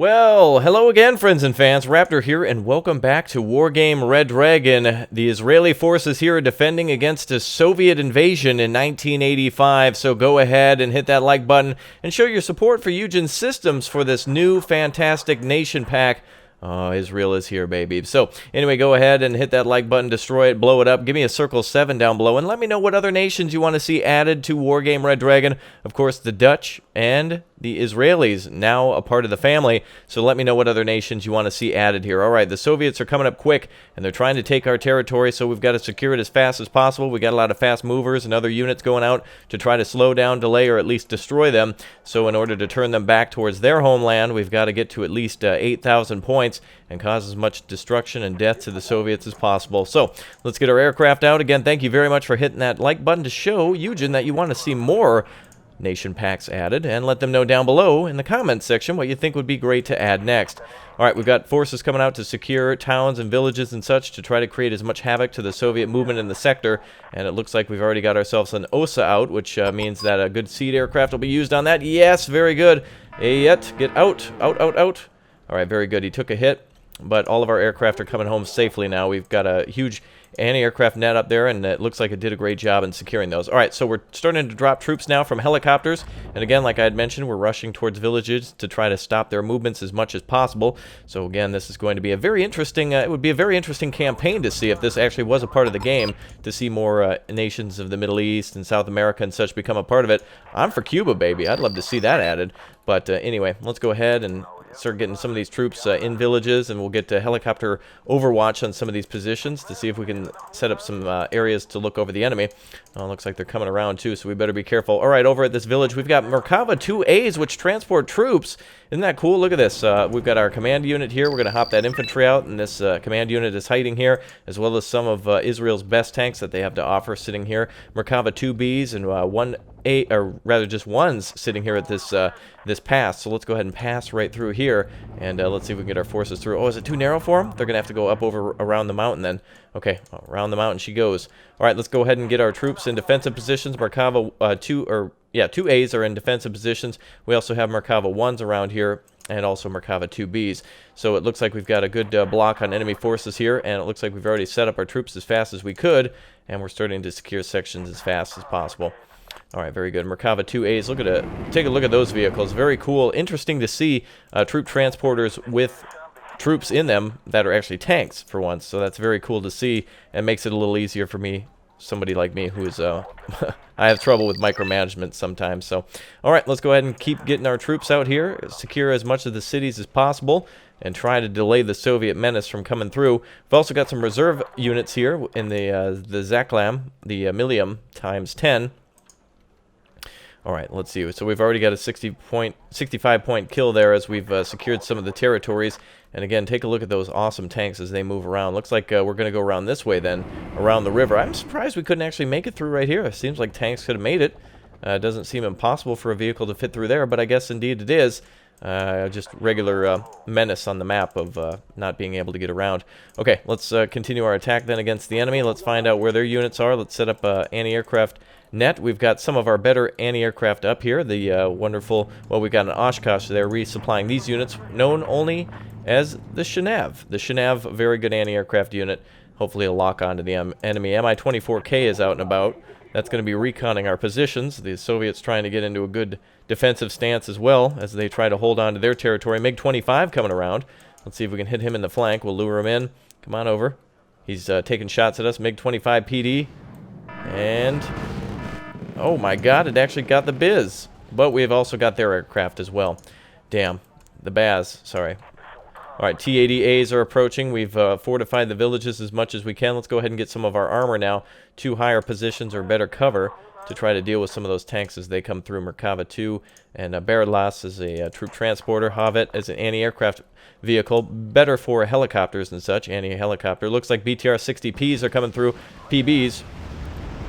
Well, hello again, friends and fans. Raptor here, and welcome back to Wargame Red Dragon. The Israeli forces here are defending against a Soviet invasion in 1985, so go ahead and hit that like button and show your support for Eugen Systems for this new fantastic nation pack. Oh, Israel is here, baby. So, anyway, go ahead and hit that like button, destroy it, blow it up. Give me a circle 7 down below, and let me know what other nations you want to see added to Wargame Red Dragon. Of course, the Dutch and the Israelis, now a part of the family. So let me know what other nations you want to see added here. All right, the Soviets are coming up quick, and they're trying to take our territory, so we've got to secure it as fast as possible. We got a lot of fast movers and other units going out to try to slow down, delay, or at least destroy them. So in order to turn them back towards their homeland, we've got to get to at least 8,000 points and cause as much destruction and death to the Soviets as possible. So let's get our aircraft out. Again, thank you very much for hitting that like button to show Eugen that you want to see more nation packs added, and let them know down below in the comments section what you think would be great to add next. Alright, we've got forces coming out to secure towns and villages and such to try to create as much havoc to the Soviet movement in the sector, and it looks like we've already got ourselves an OSA out, which means that a good seed aircraft will be used on that. Yes, very good. Yet, get out. Out. Alright, very good. He took a hit, but all of our aircraft are coming home safely now. We've got a huge anti-aircraft net up there, and it looks like it did a great job in securing those. Alright, so we're starting to drop troops now from helicopters, and again, like I had mentioned, we're rushing towards villages to try to stop their movements as much as possible. So again, this is going to be a very interesting, it would be a very interesting campaign to see if this actually was a part of the game, to see more nations of the Middle East and South America and such become a part of it. I'm for Cuba, baby. I'd love to see that added. But anyway, let's go ahead and start getting some of these troops in villages, and we'll get to helicopter overwatch on some of these positions to see if we can set up some areas to look over the enemy. Looks like they're coming around too, so we better be careful. Alright, over at this village, we've got Merkava 2As, which transport troops. Isn't that cool? Look at this. We've got our command unit here. We're going to hop that infantry out, and this command unit is hiding here, as well as some of Israel's best tanks that they have to offer sitting here. Merkava 2Bs and just ones sitting here at this this pass. So let's go ahead and pass right through here, and let's see if we can get our forces through. Oh, is it too narrow for them? They're going to have to go up over around the mountain then. Okay, around the mountain she goes. All right, let's go ahead and get our troops in defensive positions. Merkava 2As are in defensive positions. We also have Merkava 1s around here, and also Merkava 2Bs. So it looks like we've got a good block on enemy forces here, and it looks like we've already set up our troops as fast as we could, and we're starting to secure sections as fast as possible. All right, very good. Merkava 2As. Look at it. Take a look at those vehicles. Very cool. Interesting to see troop transporters with troops in them that are actually tanks for once. So that's very cool to see, and makes it a little easier for me, somebody like me who's I have trouble with micromanagement sometimes. So all right, let's go ahead and keep getting our troops out here, secure as much of the cities as possible, and try to delay the Soviet menace from coming through. We've also got some reserve units here in the Zaklam, the Millium times 10. All right, let's see. So we've already got a 65-point kill there as we've secured some of the territories. And again, take a look at those awesome tanks as they move around. Looks like we're going to go around this way then, around the river. I'm surprised we couldn't actually make it through right here. It seems like tanks could have made it. It doesn't seem impossible for a vehicle to fit through there, but I guess indeed it is. Just regular menace on the map of not being able to get around. Okay, let's continue our attack then against the enemy. Let's find out where their units are. Let's set up anti-aircraft net. We've got some of our better anti-aircraft up here. The wonderful, well, we've got an Oshkosh there resupplying these units, known only as the Shanav. The Shanav, very good anti-aircraft unit. Hopefully a lock onto the enemy. Mi-24K is out and about. That's going to be reconning our positions. The Soviets trying to get into a good defensive stance as well as they try to hold on to their territory. MiG-25 coming around. Let's see if we can hit him in the flank. We'll lure him in. Come on over. He's taking shots at us. MiG-25 PD. And oh my god, it actually got the biz. But we've also got their aircraft as well. Damn. The Baz, sorry. Alright, T-80As are approaching. We've fortified the villages as much as we can. Let's go ahead and get some of our armor now to higher positions or better cover to try to deal with some of those tanks as they come through. Merkava 2 and Beredlas is a troop transporter. Havet is an anti-aircraft vehicle. Better for helicopters and such. Anti-helicopter. Looks like BTR-60Ps are coming through. PBs.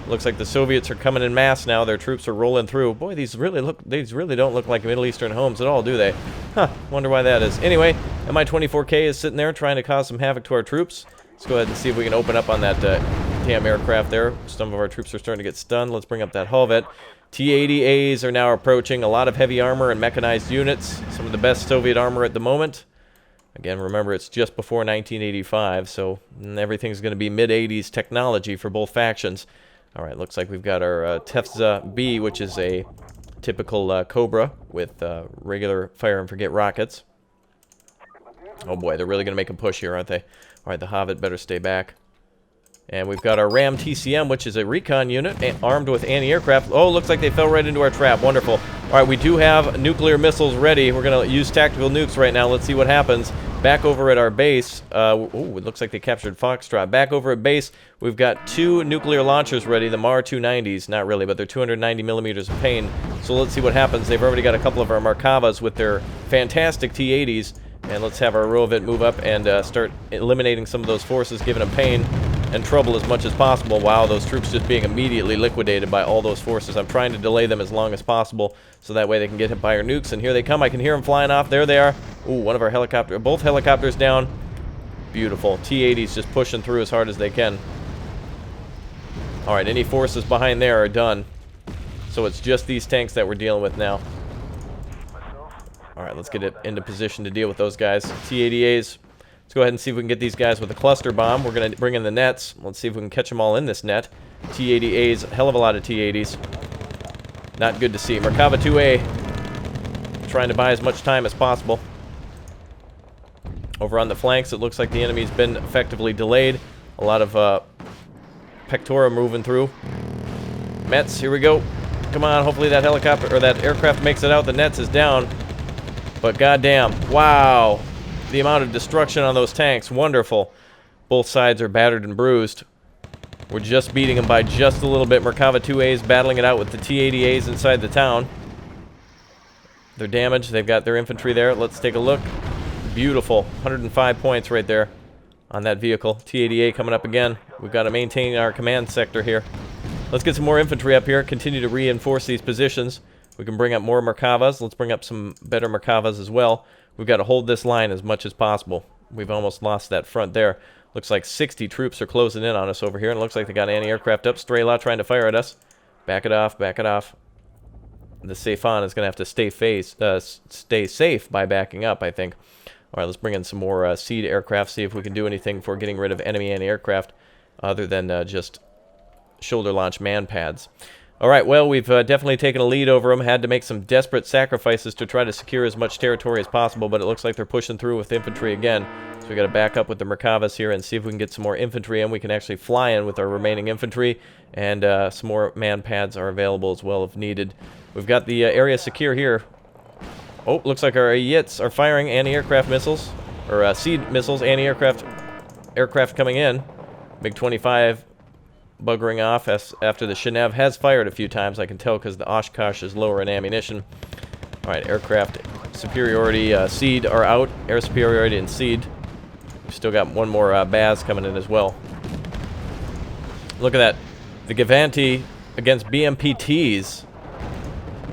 Looks like the Soviets are coming in mass now. Their troops are rolling through. Boy, these really don't look like Middle Eastern homes at all, do they? Huh, wonder why that is. Anyway, Mi-24K is sitting there trying to cause some havoc to our troops. Let's go ahead and see if we can open up on that damn aircraft there. Some of our troops are starting to get stunned. Let's bring up that Helvet. T-80As are now approaching. A lot of heavy armor and mechanized units. Some of the best Soviet armor at the moment. Again, remember, it's just before 1985, so everything's going to be mid-80s technology for both factions. All right, looks like we've got our Tefza B, which is a typical Cobra with regular fire-and-forget rockets. Oh boy, they're really going to make a push here, aren't they? All right, the Hobbit better stay back. And we've got our Ram TCM, which is a recon unit armed with anti-aircraft. Oh, looks like they fell right into our trap. Wonderful. All right, we do have nuclear missiles ready. We're going to use tactical nukes right now. Let's see what happens. Back over at our base. Oh, it looks like they captured Foxtrot. Back over at base, we've got 2 nuclear launchers ready. The MAR-290s. Not really, but they're 290 millimeters of pain. So let's see what happens. They've already got a couple of our Markavas with their fantastic T-80s. And let's have our Rovit move up and start eliminating some of those forces, giving them pain and trouble as much as possible. Wow, those troops just being immediately liquidated by all those forces. I'm trying to delay them as long as possible so that way they can get hit by our nukes. And here they come. I can hear them flying off. There they are. Ooh, one of our helicopters. Both helicopters down. Beautiful. T-80s just pushing through as hard as they can. All right, any forces behind there are done. So it's just these tanks that we're dealing with now. All right, let's get it into position to deal with those guys. T-80As. Let's go ahead and see if we can get these guys with a cluster bomb. We're going to bring in the nets. Let's see if we can catch them all in this net. T-80As, a hell of a lot of T-80s. Not good to see. Merkava 2A trying to buy as much time as possible. Over on the flanks, it looks like the enemy's been effectively delayed. A lot of Pectora moving through. Mets, here we go. Come on, hopefully that helicopter or that aircraft makes it out. The nets is down. But goddamn, wow. The amount of destruction on those tanks, wonderful. Both sides are battered and bruised. We're just beating them by just a little bit. Merkava 2As battling it out with the T-80As inside the town. They're damaged. They've got their infantry there. Let's take a look. Beautiful. 105 points right there on that vehicle. T-80A coming up again. We've got to maintain our command sector here. Let's get some more infantry up here. Continue to reinforce these positions. We can bring up more Merkavas. Let's bring up some better Merkavas as well. We've got to hold this line as much as possible. We've almost lost that front there. Looks like 60 troops are closing in on us over here. And it looks like they got anti-aircraft up. Strela trying to fire at us. Back it off, back it off. The Saifan is going to have to stay safe by backing up, I think. All right, let's bring in some more seed aircraft. See if we can do anything for getting rid of enemy anti-aircraft other than just shoulder launch man pads. All right, well, we've definitely taken a lead over them. Had to make some desperate sacrifices to try to secure as much territory as possible, but it looks like they're pushing through with infantry again. So we got to back up with the Merkavas here and see if we can get some more infantry in. We can actually fly in with our remaining infantry, and some more man pads are available as well if needed. We've got the area secure here. Oh, looks like our Yits are firing anti-aircraft missiles, or seed missiles, aircraft coming in. MiG-25 buggering off after the Chenev has fired a few times. I can tell because the Oshkosh is lower in ammunition. All right, aircraft superiority, seed are out. Air superiority and seed. We've still got one more Baz coming in as well. Look at that. The Gavanti against BMPTs.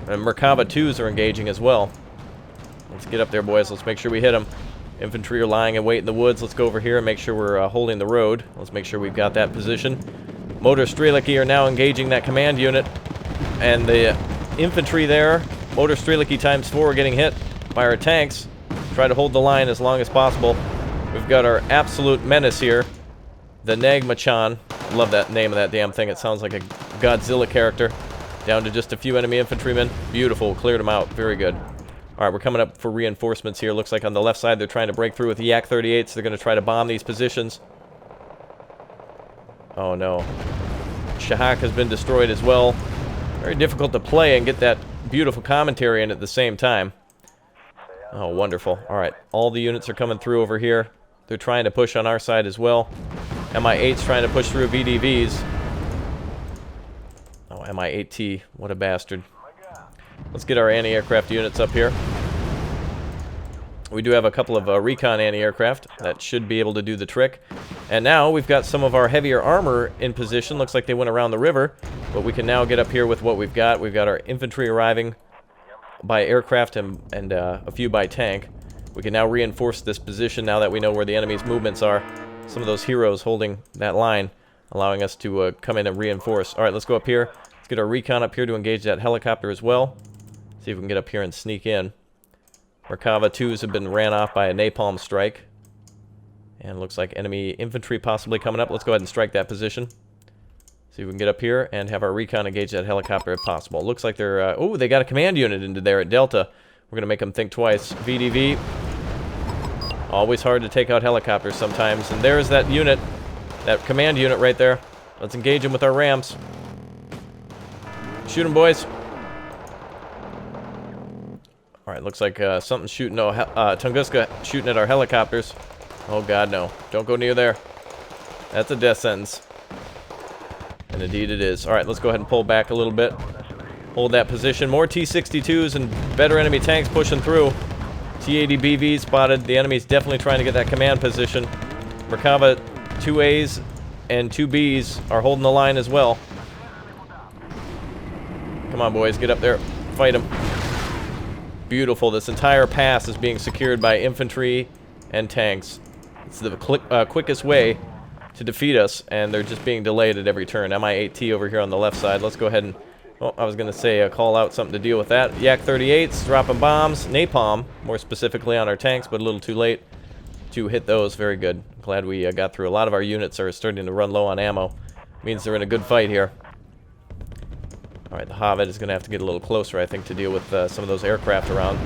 And Merkava 2s are engaging as well. Let's get up there, boys. Let's make sure we hit them. Infantry are lying in wait in the woods. Let's go over here and make sure we're holding the road. Let's make sure we've got that position. Motor Streliki are now engaging that command unit. And the infantry there, Motor Streliki ×4, are getting hit by our tanks. Try to hold the line as long as possible. We've got our absolute menace here, the Nagmachan. Love that name of that damn thing. It sounds like a Godzilla character. Down to just a few enemy infantrymen. Beautiful. Cleared them out. Very good. All right, we're coming up for reinforcements here. Looks like on the left side they're trying to break through with the Yak-38s. They're going to try to bomb these positions. Oh, no. Shahak has been destroyed as well. Very difficult to play and get that beautiful commentary in at the same time. Oh, wonderful. All right, all the units are coming through over here. They're trying to push on our side as well. MI-8's trying to push through VDVs. Oh, MI-8T. What a bastard. Let's get our anti-aircraft units up here. We do have a couple of recon anti-aircraft that should be able to do the trick. And now we've got some of our heavier armor in position. Looks like they went around the river, but we can now get up here with what we've got. We've got our infantry arriving by aircraft and a few by tank. We can now reinforce this position now that we know where the enemy's movements are. Some of those heroes holding that line, allowing us to come in and reinforce. All right, let's go up here. Let's Let's get our recon up here to engage that helicopter as well. See if we can get up here and sneak in. Merkava 2s have been ran off by a napalm strike. And looks like enemy infantry possibly coming up. Let's go ahead and strike that position. See if we can get up here and have our recon engage that helicopter if possible. Looks like they're... oh, they got a command unit into there at Delta. We're going to make them think twice. VDV. Always hard to take out helicopters sometimes. And there's that unit. That command unit right there. Let's engage them with our rams. Shoot them, boys. Alright, looks like something's shooting. No, Tunguska shooting at our helicopters. Oh god, no. Don't go near there. That's a death sentence. And indeed it is. Alright, let's go ahead and pull back a little bit. Hold that position. More T-62s and better enemy tanks pushing through. T-80BV spotted. The enemy's definitely trying to get that command position. Merkava 2As and 2Bs are holding the line as well. Come on, boys. Get up there. Fight them. Beautiful. This entire pass is being secured by infantry and tanks. It's the quickest way to defeat us, and they're just being delayed at every turn. Mi-8T over here on the left side. Let's go ahead and... oh, I was going to say call out something to deal with that. Yak-38s dropping bombs. Napalm, more specifically on our tanks, but a little too late to hit those. Very good. Glad we got through. A lot of our units are starting to run low on ammo. Means they're in a good fight here. Alright, the Hobbit is going to have to get a little closer, I think, to deal with some of those aircraft around.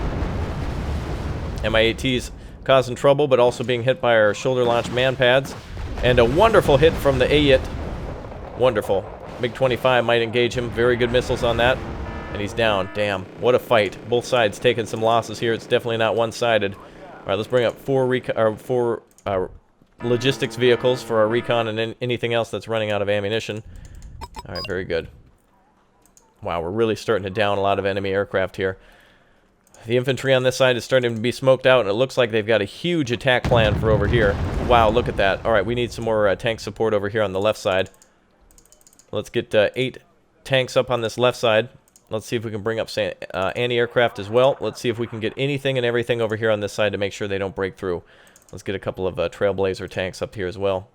Mi-8T's causing trouble, but also being hit by our shoulder-launched man-pads. And a wonderful hit from the Ayat. Wonderful. MiG-25 might engage him. Very good missiles on that. And he's down. Damn. What a fight. Both sides taking some losses here. It's definitely not one-sided. Alright, let's bring up four logistics vehicles for our recon and anything else that's running out of ammunition. Alright, very good. Wow, we're really starting to down a lot of enemy aircraft here. The infantry on this side is starting to be smoked out, and it looks like they've got a huge attack plan for over here. Wow, look at that. Alright, we need some more tank support over here on the left side. Let's get 8 tanks up on this left side. Let's see if we can bring up anti-aircraft as well. Let's see if we can get anything and everything over here on this side to make sure they don't break through. Let's get a couple of Trailblazer tanks up here as well.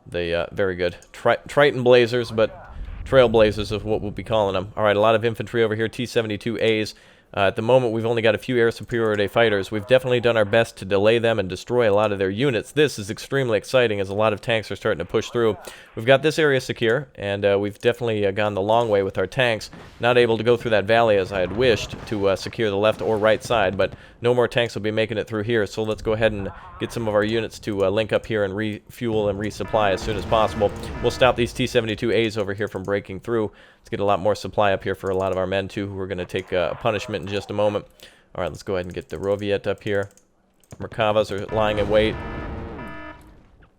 They, very good. Triton Blazers, but Trailblazers is what we'll be calling them. Alright, a lot of infantry over here, T-72As. At the moment, we've only got a few air superiority fighters. We've definitely done our best to delay them and destroy a lot of their units. This is extremely exciting as a lot of tanks are starting to push through. We've got this area secure, and we've definitely gone the long way with our tanks. Not able to go through that valley as I had wished to secure the left or right side, but no more tanks will be making it through here. So let's go ahead and get some of our units to link up here and refuel and resupply as soon as possible. We'll stop these T-72As over here from breaking through. Let's get a lot more supply up here for a lot of our men, too, who are going to take punishment in just a moment. All right, let's go ahead and get the Roviet up here. Merkavas are lying in wait.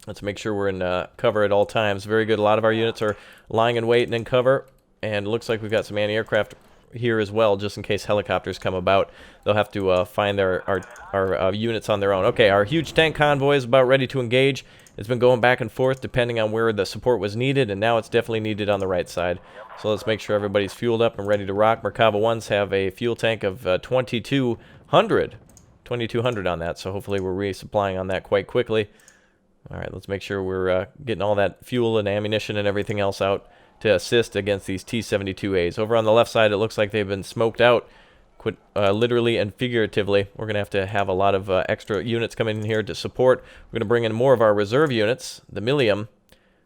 Let's make sure we're in cover at all times. Very good. A lot of our units are lying in wait and in cover. And it looks like we've got some anti-aircraft here as well, just in case helicopters come about. They'll have to find our units on their own. Okay, our huge tank convoy is about ready to engage. It's been going back and forth depending on where the support was needed, and now it's definitely needed on the right side. So let's make sure everybody's fueled up and ready to rock. Merkava 1s have a fuel tank of 2,200 on that, so hopefully we're resupplying on that quite quickly. Alright, let's make sure we're getting all that fuel and ammunition and everything else out to assist against these T-72As. Over on the left side, it looks like they've been smoked out, literally and figuratively. We're going to have a lot of extra units coming in here to support. We're going to bring in more of our reserve units, the Millium,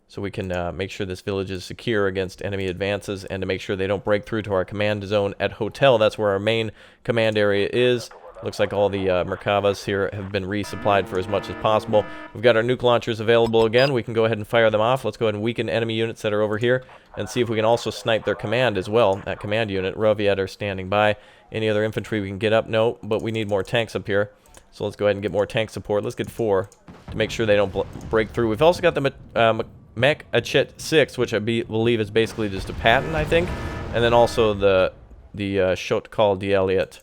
so we can make sure this village is secure against enemy advances and to make sure they don't break through to our command zone at Hotel. That's where our main command area is. Looks like all the Merkavas here have been resupplied for as much as possible. We've got our nuke launchers available again. We can go ahead and fire them off. Let's go ahead and weaken enemy units that are over here and see if we can also snipe their command as well. That command unit, Roviet, are standing by. Any other infantry we can get up? No, but we need more tanks up here. So let's go ahead and get more tank support. Let's get 4 to make sure they don't break through. We've also got the Mech Achet 6, which I believe is basically just a patent, I think. And then also the Shotkal Dieliet.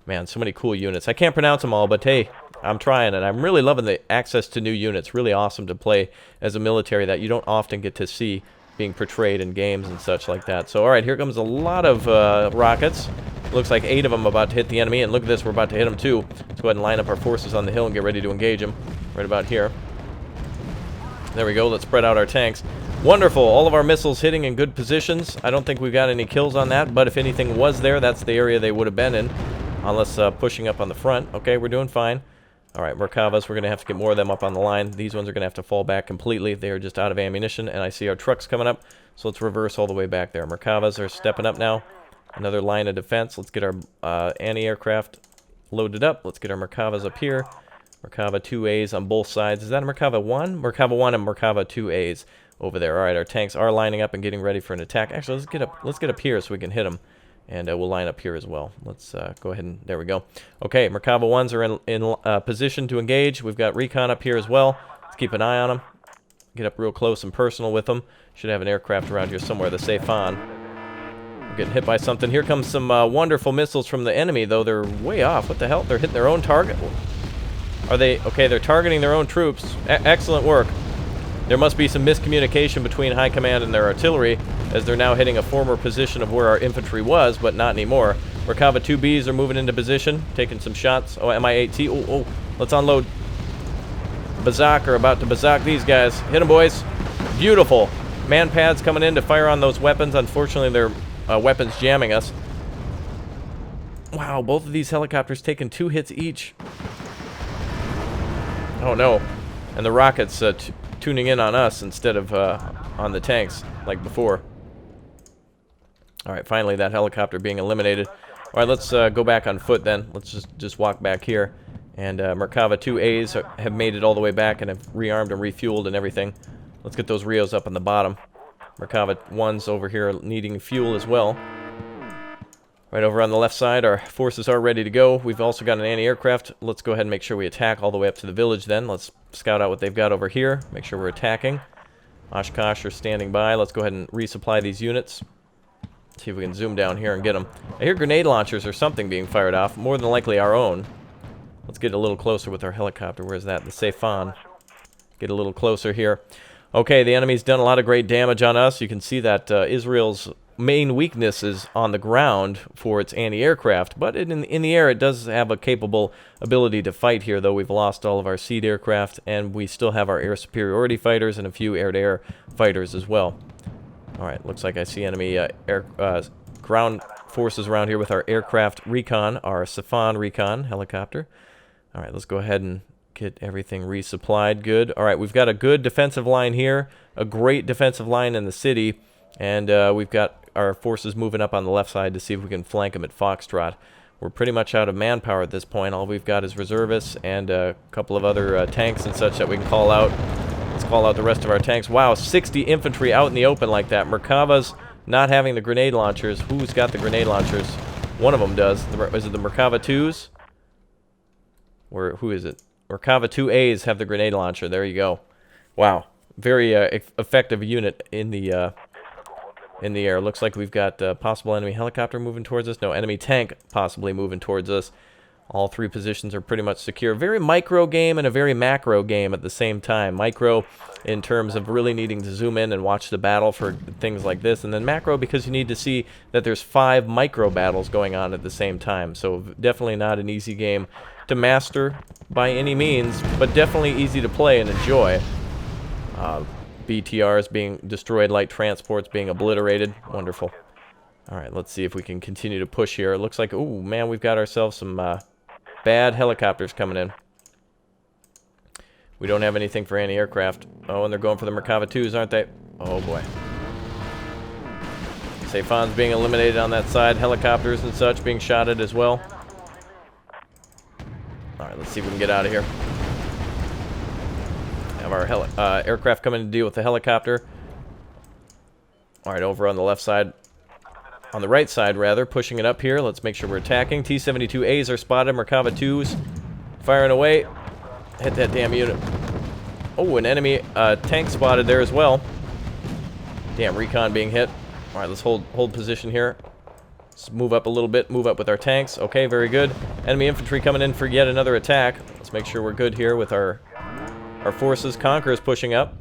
Man, so many cool units. I can't pronounce them all, but hey, I'm trying, and I'm really loving the access to new units. Really awesome to play as a military that you don't often get to see being portrayed in games and such like that. So, alright, here comes a lot of rockets. Looks like 8 of them about to hit the enemy, and look at this, we're about to hit them too. Let's go ahead and line up our forces on the hill and get ready to engage them. Right about here. There we go, let's spread out our tanks. Wonderful. All of our missiles hitting in good positions. I don't think we've got any kills on that, but if anything was there, that's the area they would have been in. Unless pushing up on the front. Okay, we're doing fine. Alright, Merkavas, we're going to have to get more of them up on the line. These ones are going to have to fall back completely. They are just out of ammunition, and I see our trucks coming up. So let's reverse all the way back there. Merkavas are stepping up now. Another line of defense. Let's get our anti-aircraft loaded up. Let's get our Merkavas up here. Merkava 2As on both sides. Is that a Merkava 1? Merkava 1 and Merkava 2As over there. Alright, our tanks are lining up and getting ready for an attack. Actually, let's get up here so we can hit them. And we'll line up here as well. Let's go ahead and... There we go. Okay, Merkava 1s are in position to engage. We've got recon up here as well. Let's keep an eye on them. Get up real close and personal with them. Should have an aircraft around here somewhere. The Safe-On. We're getting hit by something. Here comes some wonderful missiles from the enemy, though they're way off. What the hell? They're hitting their own target? Are they... Okay, they're targeting their own troops. Excellent work. There must be some miscommunication between High Command and their artillery, as they're now hitting a former position of where our infantry was, but not anymore. Merkava 2Bs are moving into position, taking some shots. Oh, Mi-8T. Oh, let's unload. Bazak are about to Bazak these guys. Hit them, boys. Beautiful. Man-pads coming in to fire on those weapons. Unfortunately, their weapons jamming us. Wow, both of these helicopters taking 2 hits each. Oh, no. And the rockets tuning in on us instead of on the tanks like before. Alright, finally that helicopter being eliminated. Alright, let's go back on foot then. Let's just walk back here. And Merkava 2As have made it all the way back and have rearmed and refueled and everything. Let's get those Rios up on the bottom. Merkava 1s over here needing fuel as well. Right over on the left side, our forces are ready to go. We've also got an anti-aircraft. Let's go ahead and make sure we attack all the way up to the village then. Let's scout out what they've got over here. Make sure we're attacking. Oshkosh are standing by. Let's go ahead and resupply these units. See if we can zoom down here and get them. I hear grenade launchers or something being fired off. More than likely our own. Let's get a little closer with our helicopter. Where's that? The Safe-On. Get a little closer here. Okay, the enemy's done a lot of great damage on us. You can see that Israel's main weakness is on the ground for its anti-aircraft, but in the air it does have a capable ability to fight here, though we've lost all of our seed aircraft, and we still have our air superiority fighters and a few air-to-air fighters as well. Alright, looks like I see enemy ground forces around here with our aircraft recon, our Safan recon helicopter. Alright, let's go ahead and get everything resupplied. Good. Alright, we've got a good defensive line here, a great defensive line in the city, and we've got our forces moving up on the left side to see if we can flank them at Foxtrot. We're pretty much out of manpower at this point. All we've got is reservists and a couple of other tanks and such that we can call out. Let's call out the rest of our tanks. Wow, 60 infantry out in the open like that. Merkava's not having the grenade launchers. Who's got the grenade launchers? One of them does. Is it the Merkava 2s? Who is it? Merkava 2As have the grenade launcher. There you go. Wow. Very effective unit in the air. Looks like we've got possible enemy helicopter moving towards us. No, enemy tank possibly moving towards us. All 3 positions are pretty much secure. Very micro game and a very macro game at the same time. Micro in terms of really needing to zoom in and watch the battle for things like this. And then macro because you need to see that there's 5 micro battles going on at the same time. So definitely not an easy game to master by any means, but definitely easy to play and enjoy. BTRs being destroyed, light transports being obliterated. Wonderful. Alright, let's see if we can continue to push here. It looks like, ooh, man, we've got ourselves some bad helicopters coming in. We don't have anything for anti-aircraft. Oh, and they're going for the Merkava 2s, aren't they? Oh, boy. Safan's being eliminated on that side. Helicopters and such being shot at as well. Alright, let's see if we can get out of here. Have our aircraft coming to deal with the helicopter. Alright, over on the left side. On the right side, rather. Pushing it up here. Let's make sure we're attacking. T-72As are spotted. Merkava 2s. Firing away. Hit that damn unit. Oh, an enemy tank spotted there as well. Damn, recon being hit. Alright, let's hold position here. Let's move up a little bit. Move up with our tanks. Okay, very good. Enemy infantry coming in for yet another attack. Let's make sure we're good here with our forces. Conqueror's pushing up.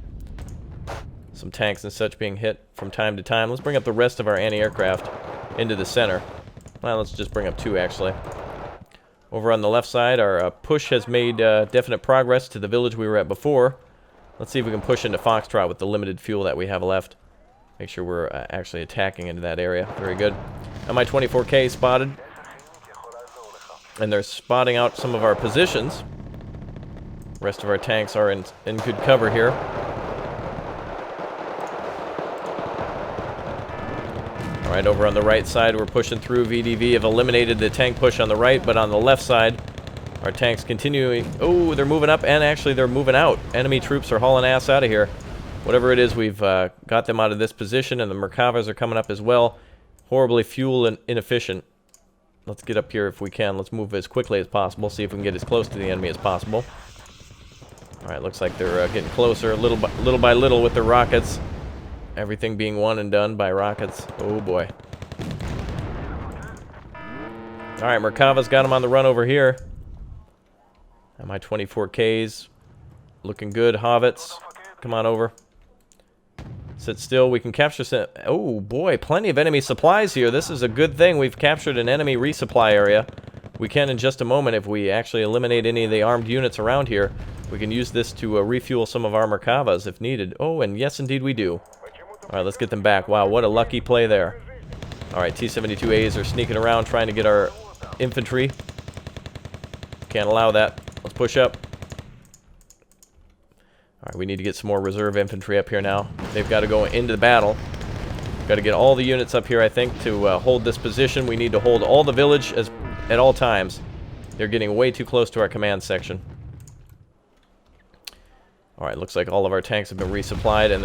Some tanks and such being hit from time to time. Let's bring up the rest of our anti-aircraft into the center. Well, let's just bring up 2, actually. Over on the left side, our push has made definite progress to the village we were at before. Let's see if we can push into Foxtrot with the limited fuel that we have left. Make sure we're actually attacking into that area. Very good. Mi-24K spotted. And they're spotting out some of our positions. Rest of our tanks are in good cover here. Alright, over on the right side, we're pushing through. VDV have eliminated the tank push on the right, but on the left side, our tanks continuing. Oh, they're moving up, and actually they're moving out. Enemy troops are hauling ass out of here. Whatever it is, we've got them out of this position, and the Merkavas are coming up as well. Horribly fuel and inefficient. Let's get up here if we can. Let's move as quickly as possible. See if we can get as close to the enemy as possible. Alright, looks like they're getting closer little by little with their rockets. Everything being won and done by rockets. Oh boy. Alright, Merkava's got them on the run over here. Mi-24Ks. Looking good. Havits, come on over. Sit still. We can capture some... Oh boy, plenty of enemy supplies here. This is a good thing. We've captured an enemy resupply area. We can in just a moment, if we actually eliminate any of the armed units around here, we can use this to refuel some of our Merkavas if needed. Oh, and yes indeed we do. Alright, let's get them back. Wow, what a lucky play there. Alright, T-72As are sneaking around trying to get our infantry. Can't allow that. Let's push up. Alright, we need to get some more reserve infantry up here now. They've got to go into the battle. Got to get all the units up here, I think, to hold this position. We need to hold all the village at all times. They're getting way too close to our command section. Alright, looks like all of our tanks have been resupplied, and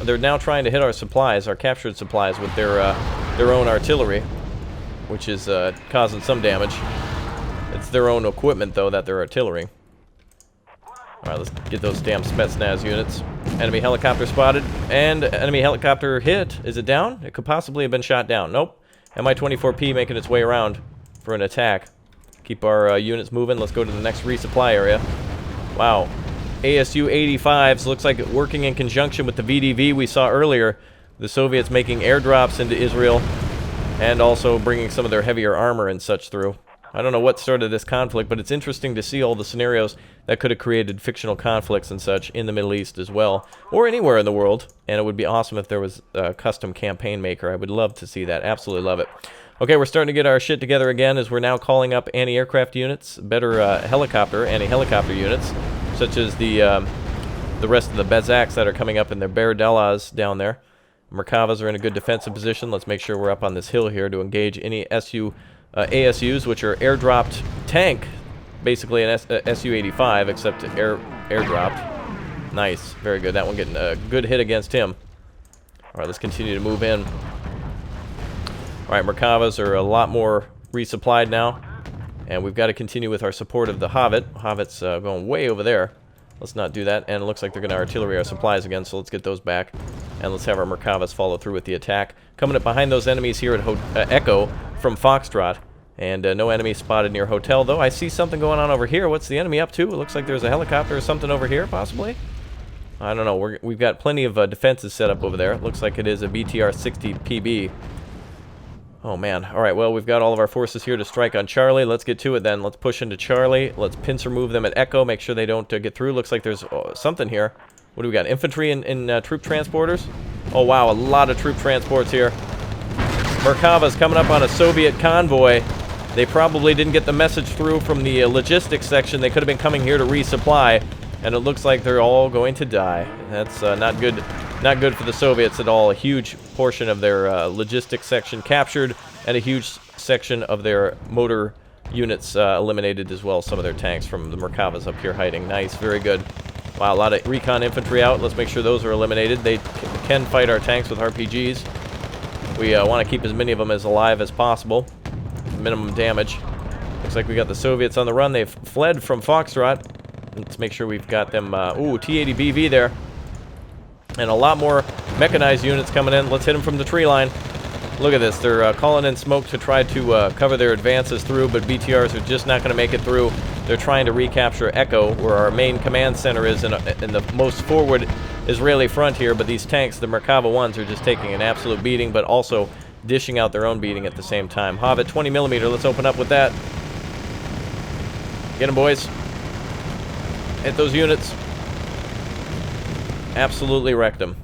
they're now trying to hit our supplies, our captured supplies, with their own artillery, which is causing some damage. It's their own equipment, though, that they're artillery. Alright, let's get those damn Spetsnaz units. Enemy helicopter spotted, and enemy helicopter hit. Is it down? It could possibly have been shot down. Nope. Mi-24P making its way around for an attack. Keep our units moving. Let's go to the next resupply area. Wow. ASU-85s looks like working in conjunction with the VDV we saw earlier. The Soviets making airdrops into Israel and also bringing some of their heavier armor and such through. I don't know what started this conflict, but it's interesting to see all the scenarios that could have created fictional conflicts and such in the Middle East as well, or anywhere in the world. And it would be awesome if there was a custom campaign maker. I would love to see that. Absolutely love it. Okay, we're starting to get our shit together again as we're now calling up anti-aircraft units, better anti-helicopter units, such as the rest of the Bezaks that are coming up in their Baradellas down there. Merkavas are in a good defensive position. Let's make sure we're up on this hill here to engage any ASUs, which are airdropped tank, basically an SU-85, except airdropped. Nice, very good. That one getting a good hit against him. All right, let's continue to move in. All right, Merkavas are a lot more resupplied now, and we've got to continue with our support of the Havit. Havit's going way over there. Let's not do that, and it looks like they're going to artillery our supplies again, so let's get those back. And let's have our Merkavas follow through with the attack. Coming up behind those enemies here at Echo from Foxtrot. And no enemy spotted near Hotel, though. I see something going on over here. What's the enemy up to? It looks like there's a helicopter or something over here, possibly? I don't know. We've got plenty of defenses set up over there. It looks like it is a BTR-60 PB. Oh, man. All right, well, we've got all of our forces here to strike on Charlie. Let's get to it, then. Let's push into Charlie. Let's pincer move them at Echo. Make sure they don't get through. Looks like there's something here. What do we got? Infantry and troop transporters? Oh, wow, a lot of troop transports here. Merkava's coming up on a Soviet convoy. They probably didn't get the message through from the logistics section. They could have been coming here to resupply, and it looks like they're all going to die. That's not good. Not good for the Soviets at all. A huge portion of their logistics section captured, and a huge section of their motor units eliminated as well. Some of their tanks from the Merkavas up here hiding. Nice, very good. Wow, a lot of recon infantry out. Let's make sure those are eliminated. They can fight our tanks with RPGs. We want to keep as many of them as alive as possible. Minimum damage. Looks like we got the Soviets on the run. They've fled from Foxtrot. Let's make sure we've got them. Ooh, T-80BV there. And a lot more mechanized units coming in. Let's hit them from the tree line. Look at this. They're calling in smoke to try to cover their advances through, but BTRs are just not going to make it through. They're trying to recapture Echo, where our main command center is in the most forward Israeli front here, but these tanks, the Merkava ones, are just taking an absolute beating, but also dishing out their own beating at the same time. Havit 20mm, let's open up with that. Get them, boys. Hit those units. Absolutely wrecked them.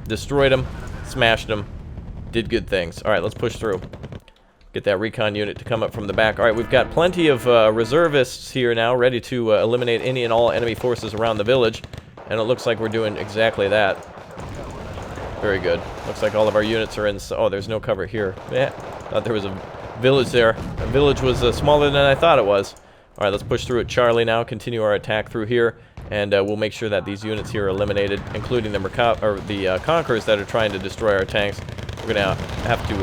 Destroyed them. Smashed them. Did good things. Alright, let's push through. Get that recon unit to come up from the back. Alright, we've got plenty of reservists here now, ready to eliminate any and all enemy forces around the village. And it looks like we're doing exactly that. Very good. Looks like all of our units are in... Oh, there's no cover here. Yeah, thought there was a village there. The village was smaller than I thought it was. Alright, let's push through at Charlie now, continue our attack through here, and we'll make sure that these units here are eliminated, including the Conquerors that are trying to destroy our tanks. We're going to have to,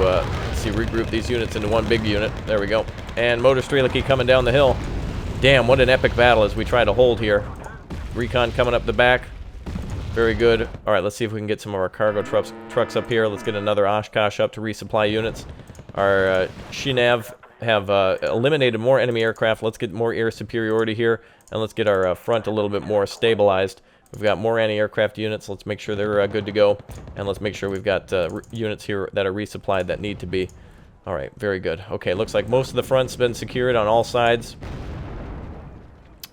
regroup these units into one big unit. There we go. And Motor Strelicky coming down the hill. Damn, what an epic battle as we try to hold here. Recon coming up the back. Very good. Alright, let's see if we can get some of our cargo trucks up here. Let's get another Oshkosh up to resupply units. Our Shinav have eliminated more enemy aircraft. Let's get more air superiority here, and let's get our front a little bit more stabilized. We've got more anti-aircraft units. Let's make sure they're good to go, and let's make sure we've got units here that are resupplied that need to be. Alright, very good. Okay, looks like most of the front's been secured on all sides.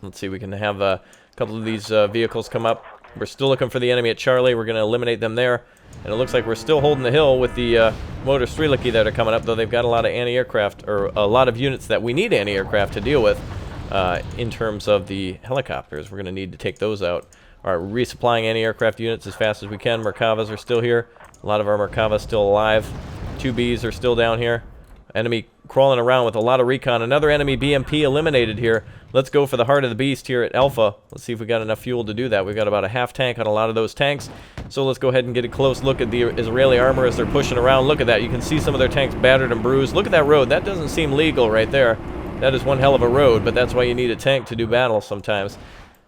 Let's see, we can have a couple of these vehicles come up. We're still looking for the enemy at Charlie. We're going to eliminate them there. And it looks like we're still holding the hill with the Motor Strelicky that are coming up, though they've got a lot of anti-aircraft, or a lot of units that we need anti-aircraft to deal with in terms of the helicopters. We're going to need to take those out. All right, resupplying anti-aircraft units as fast as we can. Merkavas are still here. A lot of our Merkavas still alive. 2Bs are still down here. Enemy crawling around with a lot of recon. Another enemy BMP eliminated here. Let's go for the heart of the beast here at Alpha. Let's see if we got enough fuel to do that. We've got about a half tank on a lot of those tanks. So let's go ahead and get a close look at the Israeli armor as they're pushing around. Look at that. You can see some of their tanks battered and bruised. Look at that road. That doesn't seem legal right there. That is one hell of a road, but that's why you need a tank to do battle sometimes.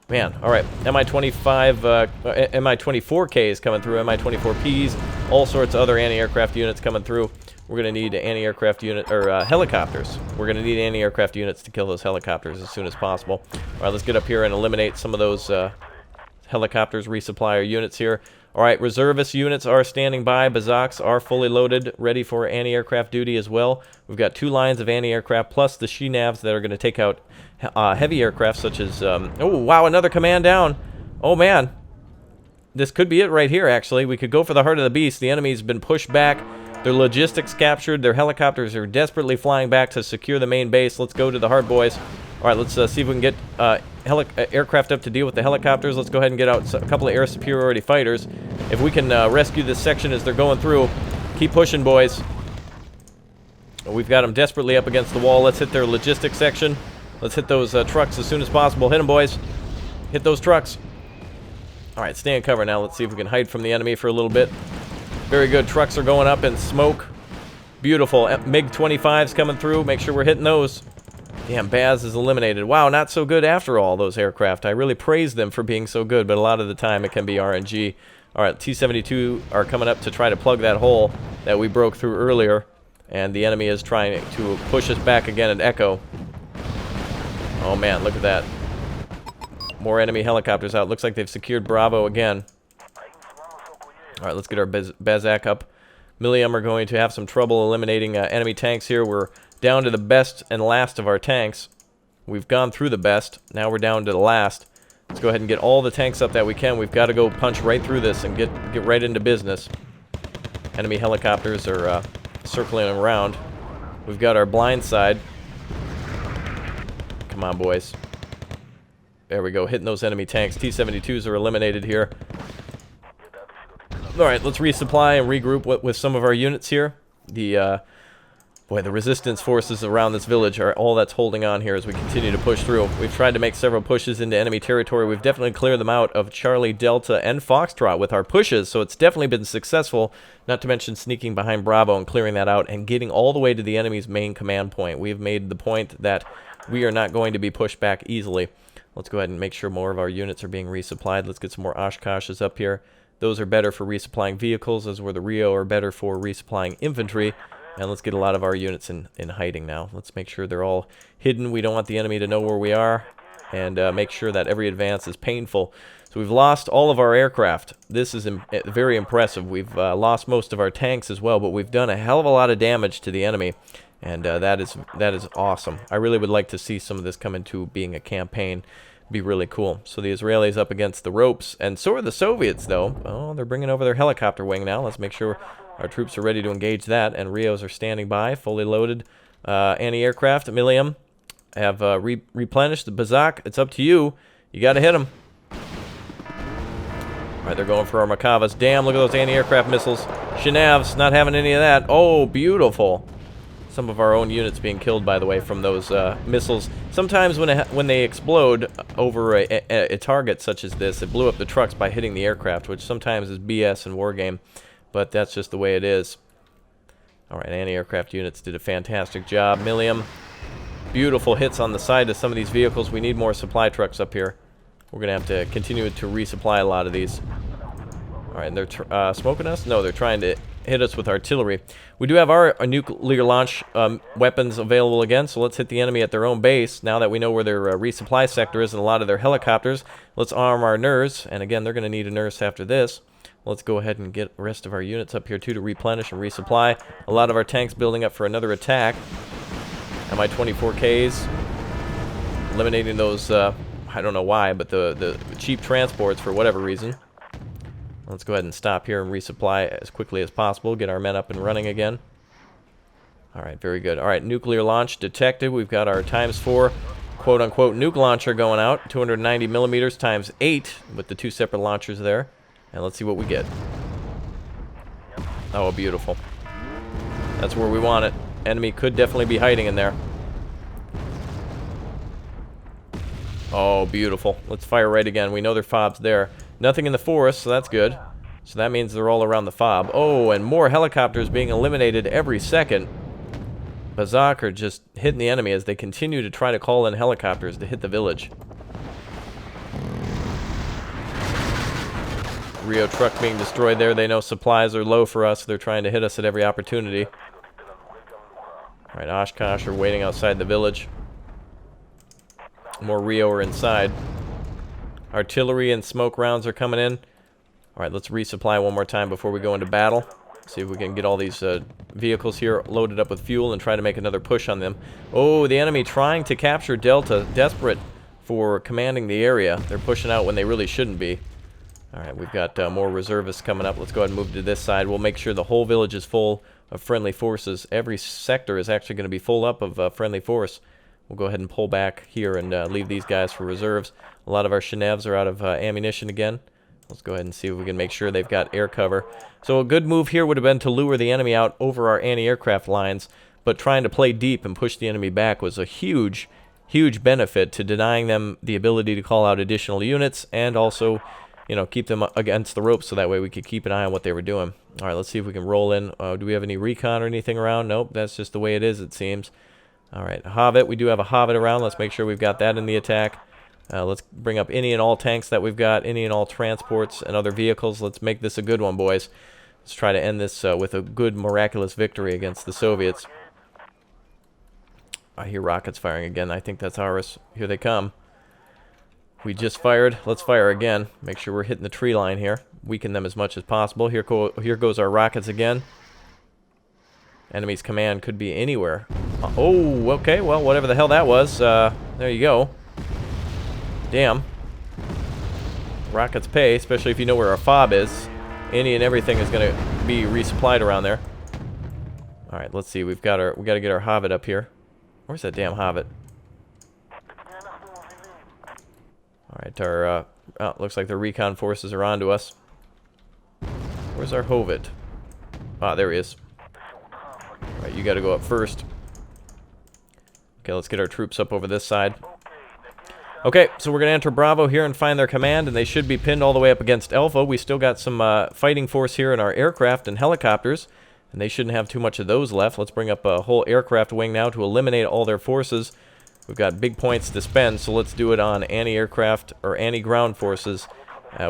Man, alright. Mi-25, Mi-24K is coming through. Mi-24Ps, all sorts of other anti-aircraft units coming through. We're going to need anti-aircraft unit, or helicopters. We're going to need anti-aircraft units to kill those helicopters as soon as possible. Alright, let's get up here and eliminate some of those helicopters, resupply our units here. Alright, reservist units are standing by. Bazaks are fully loaded, ready for anti-aircraft duty as well. We've got 2 lines of anti-aircraft, plus the Shinavs that are going to take out heavy aircraft, such as... oh, wow, another command down. Oh, man. This could be it right here, actually. We could go for the heart of the beast. The enemy's been pushed back. Their logistics captured. Their helicopters are desperately flying back to secure the main base. Let's go to the hard boys. All right, let's see if we can get aircraft up to deal with the helicopters. Let's go ahead and get out a couple of air superiority fighters. If we can rescue this section as they're going through, keep pushing, boys. We've got them desperately up against the wall. Let's hit their logistics section. Let's hit those trucks as soon as possible. Hit them, boys. Hit those trucks. All right, stay in cover now. Let's see if we can hide from the enemy for a little bit. Very good. Trucks are going up in smoke. Beautiful. MiG-25's coming through. Make sure we're hitting those. Damn, Baz is eliminated. Wow, not so good after all, those aircraft. I really praise them for being so good, but a lot of the time it can be RNG. All right, T-72 are coming up to try to plug that hole that we broke through earlier, and the enemy is trying to push us back again at Echo. Oh, man, look at that. More enemy helicopters out. Looks like they've secured Bravo again. All right, let's get our Bazak up. Millium are going to have some trouble eliminating enemy tanks here. We're down to the best and last of our tanks. We've gone through the best. Now we're down to the last. Let's go ahead and get all the tanks up that we can. We've got to go punch right through this and get right into business. Enemy helicopters are circling around. We've got our blind side. Come on, boys. There we go, hitting those enemy tanks. T-72s are eliminated here. Alright, let's resupply and regroup with some of our units here. The resistance forces around this village are all that's holding on here as we continue to push through. We've tried to make several pushes into enemy territory. We've definitely cleared them out of Charlie, Delta, and Foxtrot with our pushes, so it's definitely been successful, not to mention sneaking behind Bravo and clearing that out and getting all the way to the enemy's main command point. We've made the point that we are not going to be pushed back easily. Let's go ahead and make sure more of our units are being resupplied. Let's get some more Oshkoshes up here. Those are better for resupplying vehicles, as where the Rio are better for resupplying infantry. And let's get a lot of our units in hiding now. Let's make sure they're all hidden. We don't want the enemy to know where we are. And make sure that every advance is painful. So we've lost all of our aircraft. This is very impressive. We've lost most of our tanks as well, but we've done a hell of a lot of damage to the enemy. And that is awesome. I really would like to see some of this come into being a campaign. Be really cool. So the Israelis up against the ropes, and so are the Soviets, though. Oh, they're bringing over their helicopter wing now. Let's make sure our troops are ready to engage that, and Rios are standing by, fully loaded. Anti-aircraft, Milium, have replenished. The Bazak, it's up to you. You got to hit them. All right, they're going for our Makavas. Damn, look at those anti-aircraft missiles. Shinavs, not having any of that. Oh, beautiful. Some of our own units being killed, by the way, from those missiles. Sometimes when they explode over a target such as this, it blew up the trucks by hitting the aircraft, which sometimes is BS in Wargame, but that's just the way it is. All right, anti-aircraft units did a fantastic job. Milium, beautiful hits on the side of some of these vehicles. We need more supply trucks up here. We're going to have to continue to resupply a lot of these. All right, and they're smoking us? No, they're trying to hit us with artillery. We do have our nuclear launch weapons available again, so let's hit the enemy at their own base. Now that we know where their resupply sector is and a lot of their helicopters, let's arm our nurse. And again, they're going to need a nurse after this. Let's go ahead and get the rest of our units up here too to replenish and resupply. A lot of our tanks building up for another attack. Mi-24Ks, eliminating those, I don't know why, but the cheap transports for whatever reason. Let's go ahead and stop here and resupply as quickly as possible. Get our men up and running again. All right, very good. All right, nuclear launch detected. We've got our ×4 quote-unquote nuke launcher going out. 290 millimeters times 8 with the 2 separate launchers there. And let's see what we get. Oh, beautiful. That's where we want it. Enemy could definitely be hiding in there. Oh, beautiful. Let's fire right again. We know their fob's there. Nothing in the forest, so that's good. So that means they're all around the fob. Oh, and more helicopters being eliminated every second. Bazak are just hitting the enemy as they continue to try to call in helicopters to hit the village. Rio truck being destroyed there. They know supplies are low for us. They're trying to hit us at every opportunity. All right, Oshkosh are waiting outside the village. More Rio are inside. Artillery and smoke rounds are coming in. All right, let's resupply one more time before we go into battle. See if we can get all these vehicles here loaded up with fuel and try to make another push on them. Oh, the enemy trying to capture Delta. Desperate for commanding the area. They're pushing out when they really shouldn't be. All right, we've got more reservists coming up. Let's go ahead and move to this side. We'll make sure the whole village is full of friendly forces. Every sector is actually going to be full up of friendly force. We'll go ahead and pull back here and leave these guys for reserves. A lot of our Shinevs are out of ammunition again. Let's go ahead and see if we can make sure they've got air cover. So a good move here would have been to lure the enemy out over our anti-aircraft lines, but trying to play deep and push the enemy back was a huge, huge benefit to denying them the ability to call out additional units and also, you know, keep them against the ropes so that way we could keep an eye on what they were doing. All right, let's see if we can roll in. Do we have any recon or anything around? Nope, that's just the way it is, it seems. All right, Hobbit. We do have a Hobbit around. Let's make sure we've got that in the attack. Let's bring up any and all tanks that we've got, any and all transports and other vehicles. Let's make this a good one, boys. Let's try to end this with a good, miraculous victory against the Soviets. I hear rockets firing again. I think that's ours. Here they come. We just fired. Let's fire again. Make sure we're hitting the tree line here. Weaken them as much as possible. Here goes our rockets again. Enemy's command could be anywhere. Oh, okay. Well, whatever the hell that was. There you go. Damn. Rockets pay, especially if you know where our fob is. Any and everything is going to be resupplied around there. All right, let's see. We got to get our Hobbit up here. Where's that damn Hobbit? All right, our looks like the recon forces are onto us. Where's our Hobbit? Ah, there he is. All right, you got to go up first. Okay, let's get our troops up over this side. Okay, so we're going to enter Bravo here and find their command, and they should be pinned all the way up against Alpha. We still got some fighting force here in our aircraft and helicopters, and they shouldn't have too much of those left. Let's bring up a whole aircraft wing now to eliminate all their forces. We've got big points to spend, so let's do it on anti-aircraft or anti-ground forces.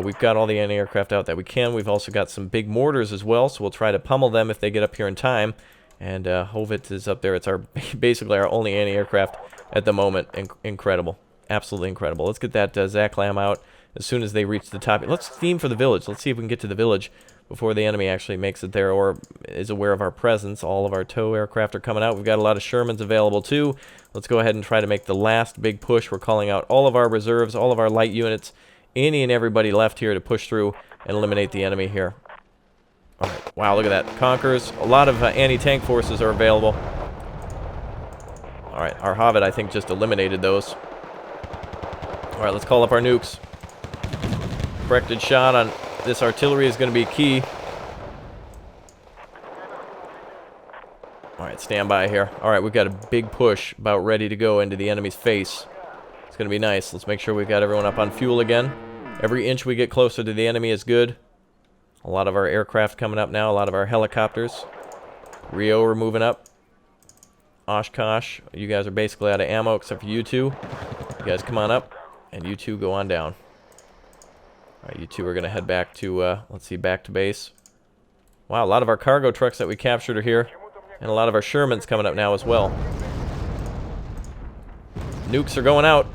We've got all the anti-aircraft out that we can. We've also got some big mortars as well, so we'll try to pummel them if they get up here in time. And Hovit is up there. It's our basically our only anti-aircraft at the moment. Incredible. Absolutely incredible. Let's get that Zach Lamb out as soon as they reach the top. Let's theme for the village. Let's see if we can get to the village before the enemy actually makes it there or is aware of our presence. All of our tow aircraft are coming out. We've got a lot of Shermans available too. Let's go ahead and try to make the last big push. We're calling out all of our reserves, all of our light units, any and everybody left here to push through and eliminate the enemy here. All right. Wow, look at that. Conquerors. A lot of anti-tank forces are available. All right, our Hobbit, I think, just eliminated those. All right, let's call up our nukes. Corrected shot on this artillery is going to be key. All right, stand by here. All right, we've got a big push about ready to go into the enemy's face. It's going to be nice. Let's make sure we've got everyone up on fuel again. Every inch we get closer to the enemy is good. A lot of our aircraft coming up now, a lot of our helicopters. Rio are moving up. Oshkosh, you guys are basically out of ammo except for you two. You guys come on up, and you two go on down. Alright, you two are going to head back to, let's see, back to base. Wow, a lot of our cargo trucks that we captured are here, and a lot of our Shermans coming up now as well. Nukes are going out.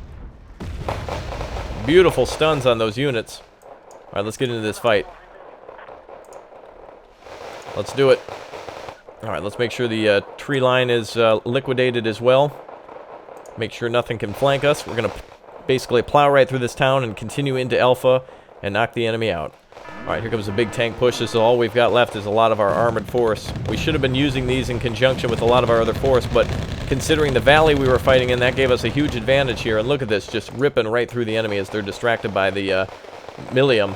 Beautiful stuns on those units. Alright, let's get into this fight. Let's do it. Alright, let's make sure the tree line is liquidated as well. Make sure nothing can flank us. We're going to basically plow right through this town and continue into Alpha and knock the enemy out. Alright, here comes a big tank push. This is all we've got left is a lot of our armored force. We should have been using these in conjunction with a lot of our other force, but considering the valley we were fighting in, that gave us a huge advantage here. And look at this, just ripping right through the enemy as they're distracted by the Millium.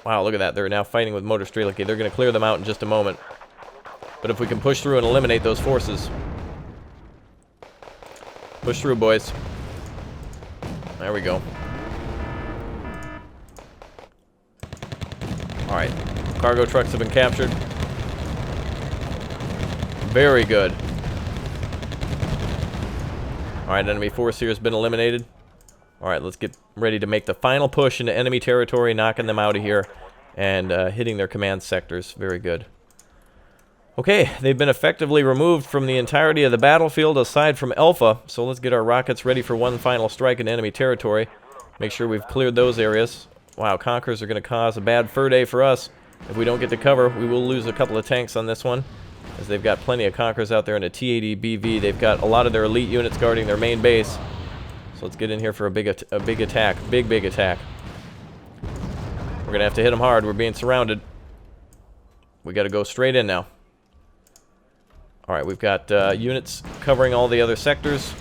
Wow, look at that. They're now fighting with Motor Strelicky. They're going to clear them out in just a moment. But if we can push through and eliminate those forces. Push through, boys. There we go. Alright. Cargo trucks have been captured. Very good. Alright, enemy force here has been eliminated. Alright, let's get ready to make the final push into enemy territory, knocking them out of here, and hitting their command sectors. Very good. Okay, they've been effectively removed from the entirety of the battlefield aside from Alpha, so let's get our rockets ready for one final strike in enemy territory. Make sure we've cleared those areas. Wow, Conquerors are going to cause a bad fur day for us. If we don't get to cover, we will lose a couple of tanks on this one, as they've got plenty of Conquerors out there in a T-80 BV. They've got a lot of their elite units guarding their main base. So let's get in here for a big attack. Big attack. We're going to have to hit them hard. We're being surrounded. We got to go straight in now. Alright, we've got units covering all the other sectors.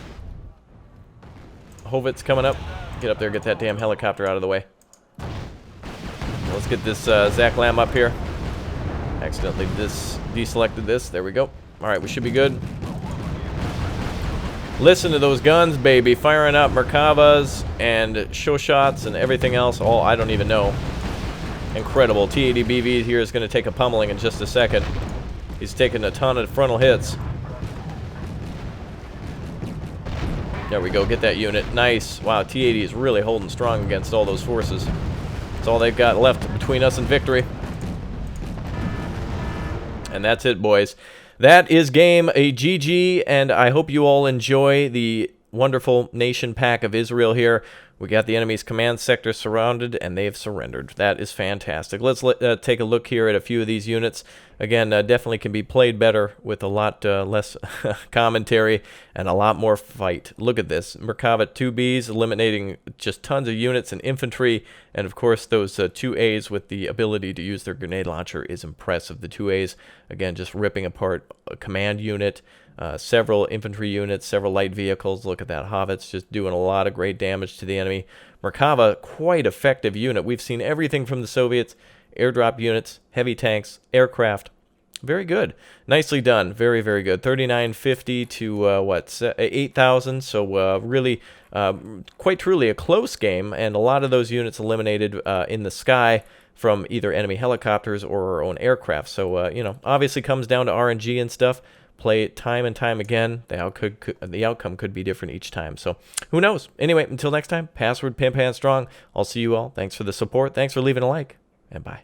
Hovit's coming up. Get up there, get that damn helicopter out of the way. Let's get this Zach Lamb up here. Accidentally deselected this. There we go. Alright, we should be good. Listen to those guns, baby. Firing up Merkavas and show shots and everything else. Oh, I don't even know. Incredible. T-80 BV here is going to take a pummeling in just a second. He's taking a ton of frontal hits. There we go. Get that unit. Nice. Wow, T-80 is really holding strong against all those forces. That's all they've got left between us and victory. And that's it, boys. That is game a GG, and I hope you all enjoy the wonderful nation pack of Israel here. We got the enemy's command sector surrounded, and they've surrendered. That is fantastic. Let's take a look here at a few of these units. Again, definitely can be played better with a lot less commentary and a lot more fight. Look at this. Merkava 2Bs eliminating just tons of units and infantry, and of course those 2As with the ability to use their grenade launcher is impressive. The 2As, again, just ripping apart a command unit, several infantry units, several light vehicles. Look at that. Hovit's just doing a lot of great damage to the enemy. Merkava, quite effective unit. We've seen everything from the Soviets, airdrop units, heavy tanks, aircraft. Very good. Nicely done. Very, very good. 3950 to, 8,000. So really, quite truly a close game, and a lot of those units eliminated in the sky from either enemy helicopters or our own aircraft. So, you know, obviously comes down to RNG and stuff. Play it time and time again. The outcome could be different each time. So who knows? Anyway, until next time, password Pimp Hand Strong. I'll see you all. Thanks for the support. Thanks for leaving a like, and bye.